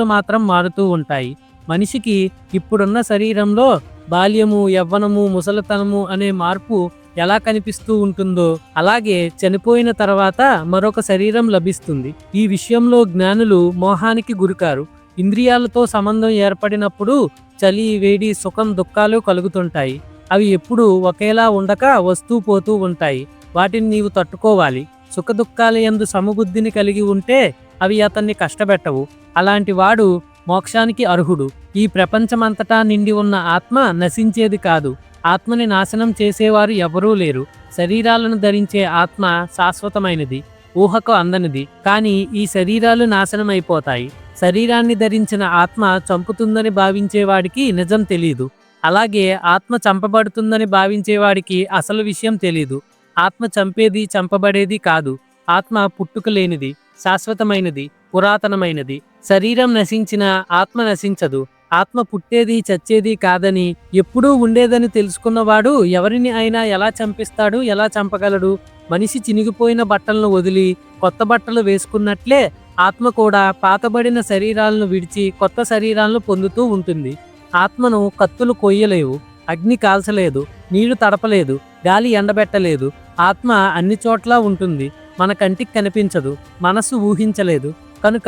మాత్రం మారుతూ ఉంటాయి. మనిషికి ఇప్పుడున్న శరీరంలో బాల్యము, యవ్వనము, ముసలితనము అనే మార్పు ఎలా కనిపిస్తూ ఉంటుందో అలాగే చనిపోయిన తర్వాత మరొక శరీరం లభిస్తుంది. ఈ విషయంలో జ్ఞానులు మోహానికి గురికారు. ఇంద్రియాలతో సంబంధం ఏర్పడినప్పుడు చలి, వేడి, సుఖం, దుఃఖాలు కలుగుతుంటాయి. అవి ఎప్పుడూ ఒకేలా ఉండక వస్తూ పోతూ ఉంటాయి. వాటిని నీవు తట్టుకోవాలి. సుఖదుఖాల యందు సమబుద్ధిని కలిగి ఉంటే అవి అతన్ని కష్టపెట్టవు. అలాంటి వాడు మోక్షానికి అర్హుడు. ఈ ప్రపంచమంతటా నిండి ఉన్న ఆత్మ నశించేది కాదు. ఆత్మని నాశనం చేసేవారు ఎవరూ లేరు. శరీరాలను ధరించే ఆత్మ శాశ్వతమైనది, ఊహకు అందనిది. కానీ ఈ శరీరాలు నాశనమైపోతాయి. శరీరాన్ని ధరించిన ఆత్మ చంపుతుందని భావించేవాడికి నిజం తెలీదు. అలాగే ఆత్మ చంపబడుతుందని భావించేవాడికి అసలు విషయం తెలీదు. ఆత్మ చంపేది, చంపబడేది కాదు. ఆత్మ పుట్టుక లేనిది, శాశ్వతమైనది, పురాతనమైనది. శరీరం నశించినా ఆత్మ నశించదు. ఆత్మ పుట్టేది, చచ్చేది కాదని, ఎప్పుడూ ఉండేదని తెలుసుకున్నవాడు ఎవరిని అయినా ఎలా చంపిస్తాడు, ఎలా చంపగలడు? మనిషి చినిగిపోయిన బట్టలను వదిలి కొత్త బట్టలు వేసుకున్నట్లే ఆత్మ కూడా పాతబడిన శరీరాలను విడిచి కొత్త శరీరాలను పొందుతూ ఉంటుంది. ఆత్మను కత్తులు కొయ్యలేవు, అగ్ని కాల్చలేదు, నీళ్లు తడపలేదు, గాలి ఎండబెట్టలేదు. ఆత్మ అన్ని చోట్ల ఉంటుంది. మన కంటికి కనిపించదు, మనస్సు ఊహించలేదు. కనుక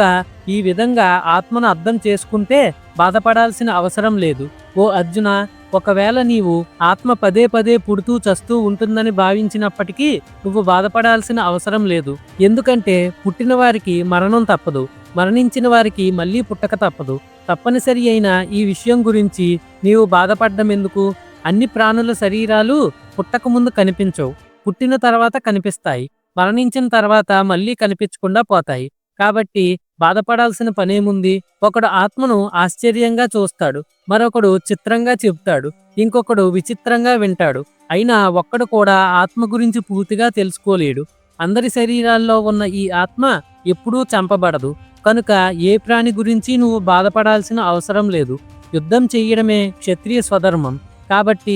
ఈ విధంగా ఆత్మను అర్థం చేసుకుంటే బాధపడాల్సిన అవసరం లేదు. ఓ అర్జున, ఒకవేళ నీవు ఆత్మ పదే పదే పుడుతూ చస్తూ ఉంటుందని భావించినప్పటికీ నువ్వు బాధపడాల్సిన అవసరం లేదు. ఎందుకంటే పుట్టిన వారికి మరణం తప్పదు, మరణించిన వారికి మళ్ళీ పుట్టక తప్పదు. తప్పనిసరి అయిన ఈ విషయం గురించి నీవు బాధపడ్డం ఎందుకు? అన్ని ప్రాణుల శరీరాలు పుట్టక ముందు కనిపించవు, పుట్టిన తర్వాత కనిపిస్తాయి. మరణించిన తర్వాత మళ్ళీ కనిపించకుండా పోతాయి. కాబట్టి బాధపడాల్సిన పనేముంది? ఒకడు ఆత్మను ఆశ్చర్యంగా చూస్తాడు, మరొకడు చిత్రంగా చెప్తాడు, ఇంకొకడు విచిత్రంగా వింటాడు. అయినా ఒక్కడు కూడా ఆత్మ గురించి పూర్తిగా తెలుసుకోలేడు. అందరి శరీరాల్లో ఉన్న ఈ ఆత్మ ఎప్పుడూ చంపబడదు. కనుక ఏ ప్రాణి గురించి నువ్వు బాధపడాల్సిన అవసరం లేదు. యుద్ధం చెయ్యడమే క్షత్రియ స్వధర్మం. కాబట్టి